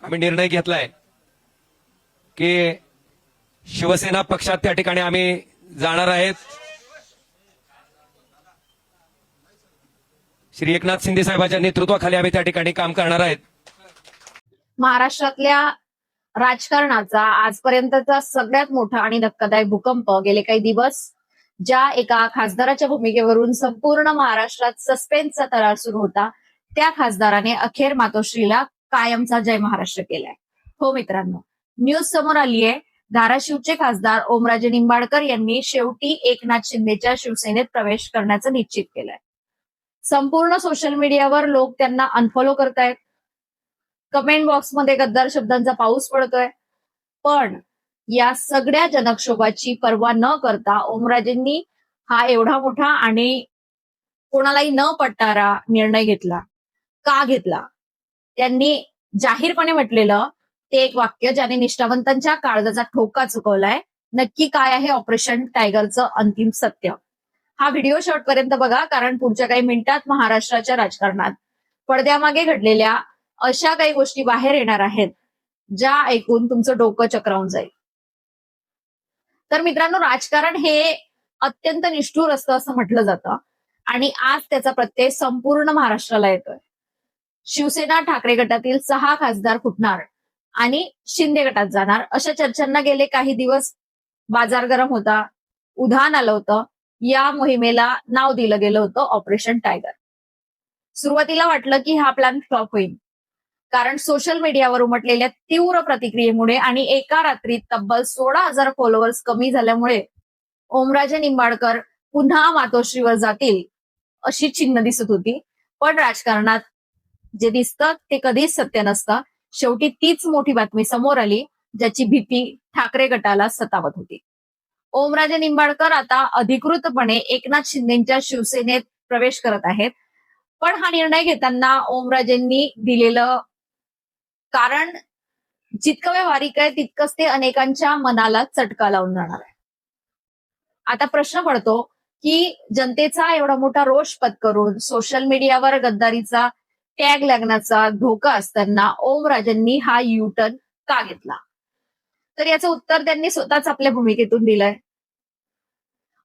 आम्ही निर्णय घेतलाय की शिवसेना पक्षात त्या ठिकाणी आम्ही जाणार आहेत. श्री एकनाथ शिंदे साहेबांच्या नेतृत्वाखाली आम्ही त्या ठिकाणी काम करणार आहेत. महाराष्ट्रातल्या राजकारणाचा आजपर्यंतचा सगळ्यात मोठा आणि धक्कादायक भूकंप गेले काही दिवस ज्या एका खासदाराच्या भूमिकेवरून संपूर्ण महाराष्ट्रात सस्पेन्सचा तरार सुरू होता, त्या खासदाराने अखेर मातोश्रीला कायमचा जय महाराष्ट्र केलाय. हो मित्रांनो, न्यूज समोर आलीये. धाराशिवचे खासदार ओमराजे निंबाळकर यांनी शेवटी एकनाथ शिंदेच्या शिवसेनेत प्रवेश करण्याचं निश्चित केलंय. संपूर्ण सोशल मीडियावर लोक त्यांना अनफॉलो करतायत. कमेंट बॉक्समध्ये गद्दार शब्दांचा पाऊस पडतोय. पण या सगळ्या जनक्षोभाची पर्वा न करता ओमराजेंनी हा एवढा मोठा आणि कोणालाही न पटणारा निर्णय घेतला. का घेतला? त्यांनी जाहीरपणे म्हटलेलं ते एक वाक्य ज्याने निष्ठावंतांच्या काळजाचा ठोका चुकवलाय. नक्की काय आहे ऑपरेशन टायगरचं अंतिम सत्य? हा व्हिडिओ शेवटपर्यंत बघा, कारण पुढच्या काही मिनिटात महाराष्ट्राच्या राजकारणात पडद्यामागे घडलेल्या अशा काही गोष्टी बाहेर येणार आहेत ज्या ऐकून तुमचं डोकं चक्रावून जाईल. तर मित्रांनो, राजकारण हे अत्यंत निष्ठुर असतं असं म्हटलं जातं आणि आज त्याचा प्रत्यय संपूर्ण महाराष्ट्राला येतोय. शिवसेना ठाकरे गटातील 6 खासदार फुटणार आणि शिंदे गटात जाणार अशा चर्चांना गेले काही दिवस बाजार गरम होता. उधाण आलं होतं. या मोहिमेला नाव दिलं गेलं होतं ऑपरेशन टायगर. सुरुवातीला वाटलं की हा प्लॅन फ्लॉप होईल, कारण सोशल मीडियावर उमटलेल्या तीव्र प्रतिक्रियेमुळे आणि एका रात्रीत तब्बल 16,000 फॉलोअर्स कमी झाल्यामुळे ओमराजे निंबाळकर पुन्हा मातोश्रीवर जातील अशी चिन्ह दिसत होती. पण राजकारणात जे दिसतं ते कधीच सत्य नसतं. शेवटी तीच मोठी बातमी समोर आली ज्याची भीती ठाकरे गटाला सतावत होती. ओमराजे निंबाळकर आता अधिकृतपणे एकनाथ शिंदेच्या शिवसेनेत प्रवेश करत आहेत. पण हा निर्णय घेताना ओमराजेंनी दिलेलं कारण जितकं व्यावहारिक आहे तितकंच ते अनेकांच्या मनाला चटका लावून जाणार आहे. आता प्रश्न पडतो की जनतेचा एवढा मोठा रोष पत्करून सोशल मीडियावर गद्दारीचा टॅग लागण्याचा धोका असताना ओमराजेंनी हा यू-टर्न का घेतला? तर याचं उत्तर त्यांनी स्वतःच आपल्या भूमिकेतून दिलंय.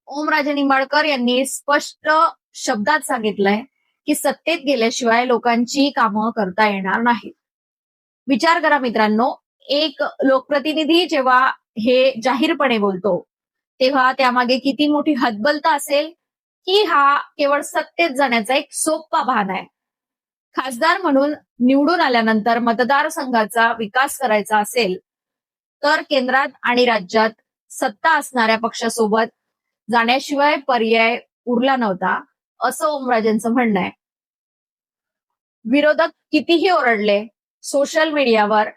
ओमराजे निंबाळकर यांनी स्पष्ट शब्दात सांगितलंय की सत्तेत गेल्याशिवाय लोकांची कामं करता येणार नाहीत. विचार करा मित्रांनो, एक लोकप्रतिनिधी जेव्हा हे जाहीरपणे बोलतो तेव्हा त्यामागे किती मोठी हतबलता असेल, की हा केवळ सत्तेत जाण्याचा एक सोपा बहाणा आहे. खासदार म्हणून निवडून आल्यानंतर मतदारसंघाचा विकास करायचा असेल तर केंद्रात आणि राज्यात सत्ता असणाऱ्या पक्षासोबत जाण्याशिवाय पर्याय उरला नव्हता, असं ओमराजेंचं म्हणणं आहे. विरोधक कितीही ओरडले, सोशल मीडियावर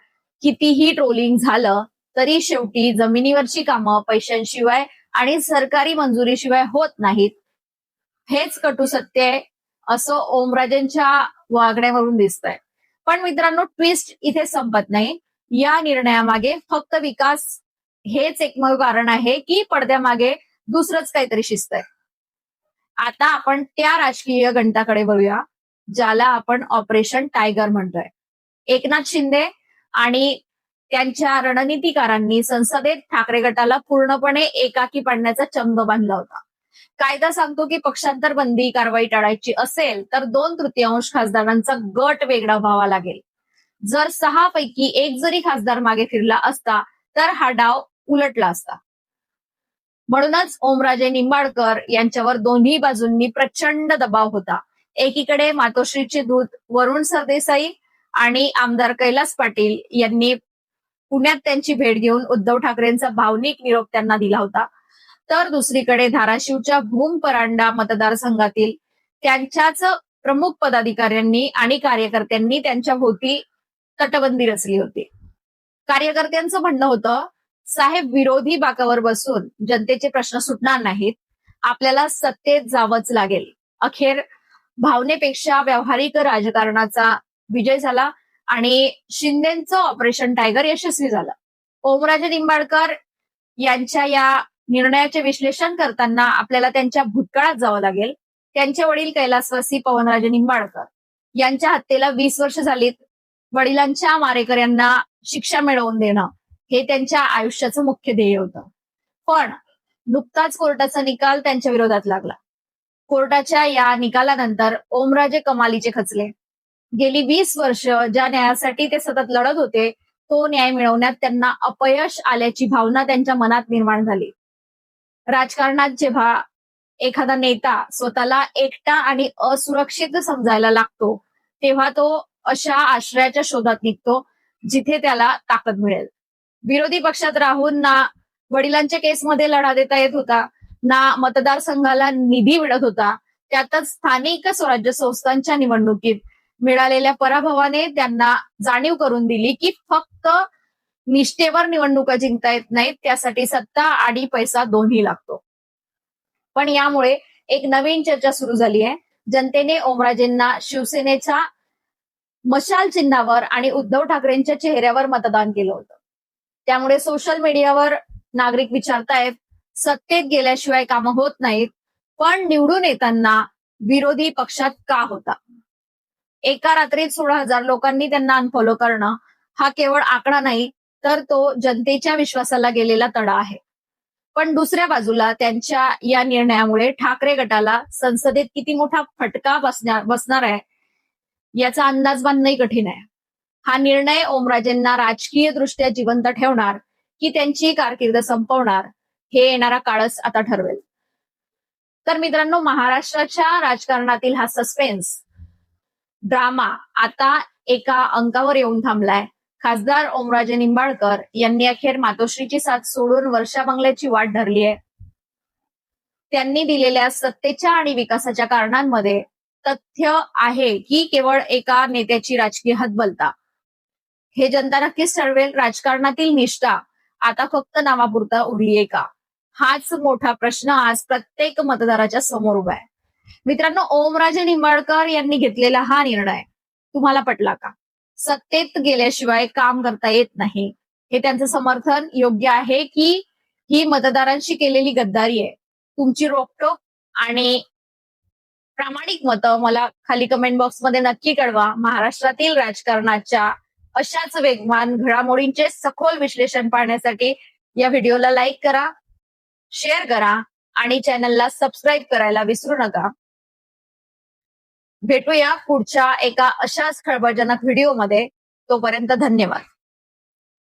कितीही ट्रोलिंग झालं, तरी शेवटी जमिनीवरची कामं पैशांशिवाय आणि सरकारी मंजुरीशिवाय होत नाहीत. हेच कटू सत्य आहे असं ओमराजेंच्या वागण्यावरून दिसतंय. पण मित्रांनो, ट्विस्ट इथे संपत नाही. या निर्णयामागे फक्त विकास हेच एकमेव कारण आहे की पडद्यामागे दुसरंच काहीतरी शिस्त आहे? आता आपण त्या राजकीय गणिताकडे वळूया ज्याला आपण ऑपरेशन टायगर म्हणतोय. एकनाथ शिंदे आणि त्यांच्या रणनीतिकारांनी संसदेत ठाकरे गटाला पूर्णपणे एकाकी पाडण्याचा चंग बांधला होता. कायदा सांगतो की पक्षांतर बंदी कारवाई टाळायची असेल तर 2/3 खासदारांचा गट वेगळा व्हावा लागेल. जर 6 पैकी 1 जरी खासदार मागे फिरला असता तर हा डाव उलटला असता. म्हणूनच ओमराजे निंबाळकर यांच्यावर दोन्ही बाजूंनी प्रचंड दबाव होता. एकीकडे मातोश्रीचे दूत वरुण सरदेसाई आणि आमदार कैलास पाटील यांनी पुण्यात त्यांची भेट घेऊन उद्धव ठाकरेंचा भावनिक निरोप त्यांना दिला होता. तर दुसरीकडे धाराशिवच्या भूम परांडा मतदारसंघातील त्यांच्याच प्रमुख पदाधिकाऱ्यांनी आणि कार्यकर्त्यांनी त्यांच्या भोवती तटबंदी रचली होती. कार्यकर्त्यांचं म्हणणं होतं, साहेब, विरोधी बाकावर बसून जनतेचे प्रश्न सुटणार नाहीत, आपल्याला सत्तेत जावंच लागेल. अखेर भावनेपेक्षा व्यावहारिक राजकारणाचा विजय झाला आणि शिंदेचं ऑपरेशन टायगर यशस्वी झालं. ओमराजे निंबाळकर यांच्या या निर्णयाचे विश्लेषण करताना आपल्याला त्यांच्या भूतकाळात जावं लागेल. त्यांचे वडील कैलासवासी पवनराजे निंबाळकर यांच्या हत्येला 20 वर्ष झालीत. वडिलांच्या मारेकऱ्यांना शिक्षा मिळवून देणं हे त्यांच्या आयुष्याचं मुख्य ध्येय होतं. पण नुकताच कोर्टाचा निकाल त्यांच्या विरोधात लागला. कोर्टाच्या या निकालानंतर ओमराजे कमालीचे खचले. गेली 20 वर्ष ज्या न्यायासाठी ते सतत लढत होते, तो न्याय मिळवण्यात त्यांना अपयश आल्याची भावना त्यांच्या मनात निर्माण झाली. राजकारणात जेव्हा एखादा नेता स्वतःला एकटा आणि असुरक्षित समजायला लागतो, तेव्हा तो अशा आश्रयाच्या शोधात निघतो जिथे त्याला ताकद मिळेल. विरोधी पक्षात राहून ना वडिलांच्या केसमध्ये लढा देता येत होता, ना मतदारसंघाला निधी मिळत होता. त्यातच स्थानिक स्वराज्य संस्थांच्या निवडणुकीत मिळालेल्या पराभवाने त्यांना जाणीव करून दिली की फक्त निष्ठेवर निवडणुका जिंकता येत नाहीत, त्यासाठी सत्ता आणि पैसा दोन्ही लागतो. पण यामुळे एक नवीन चर्चा सुरू झाली आहे. जनतेने ओमराजेंना शिवसेनेच्या मशाल चिन्हावर आणि उद्धव ठाकरेंच्या चेहऱ्यावर मतदान केलं होतं. त्यामुळे सोशल मीडियावर नागरिक विचारतायत, सत्तेत गेल्याशिवाय कामं होत नाहीत, पण निवडून येताना विरोधी पक्षात का होता? एका रात्रीत 16,000 लोकांनी त्यांना अनफॉलो करणं हा केवळ आकडा नाही, तर तो जनतेच्या विश्वासाला गेलेला तडा आहे. पण दुसऱ्या बाजूला त्यांच्या या निर्णयामुळे ठाकरे गटाला संसदेत किती मोठा फटका बसणार आहे याचा अंदाज बांधणंही कठीण आहे. हा निर्णय ओमराजेंना राजकीय दृष्ट्या जिवंत ठेवणार की त्यांची कारकीर्द संपवणार हे येणारा काळच आता ठरवेल. तर मित्रांनो, महाराष्ट्राच्या राजकारणातील हा सस्पेन्स ड्रामा आता एका अंकावर येऊन थांबलाय. खासदार ओमराजे निंबाळकर यांनी अखेर मातोश्रीची साथ सोडून वर्षा बंगल्याची वाट धरली आहे. त्यांनी दिलेल्या सत्तेच्या आणि विकासाच्या कारणांमध्ये तथ्य आहे की केवळ एका नेत्याची राजकीय हतबलता. हे जनता नक्कीच ठरवेल. राजकारणातील निष्ठा आता फक्त नावापुरता उरलीये का? हाच मोठा प्रश्न आज प्रत्येक मतदाराच्या समोर उभा आहे. मित्रांनो, ओमराजे निंबाळकर यांनी घेतलेला हा निर्णय तुम्हाला पटला का? सत्तेत गेल्याशिवाय काम करता येत नाही हे त्यांचं समर्थन योग्य आहे की ही मतदारांशी केलेली गद्दारी आहे? तुमची रोखटोक आणि प्रामाणिक मतं मला खाली कमेंट बॉक्समध्ये नक्की कळवा. महाराष्ट्रातील राजकारणाच्या अशाच वेगवान घडामोडींचे सखोल विश्लेषण पाहण्यासाठी या व्हिडिओला लाईक करा, शेअर करा आणि चॅनलला सबस्क्राईब करायला विसरू नका. भेटूया पुढच्या एका अशाच खळबळजनक व्हिडिओमध्ये. तोपर्यंत धन्यवाद.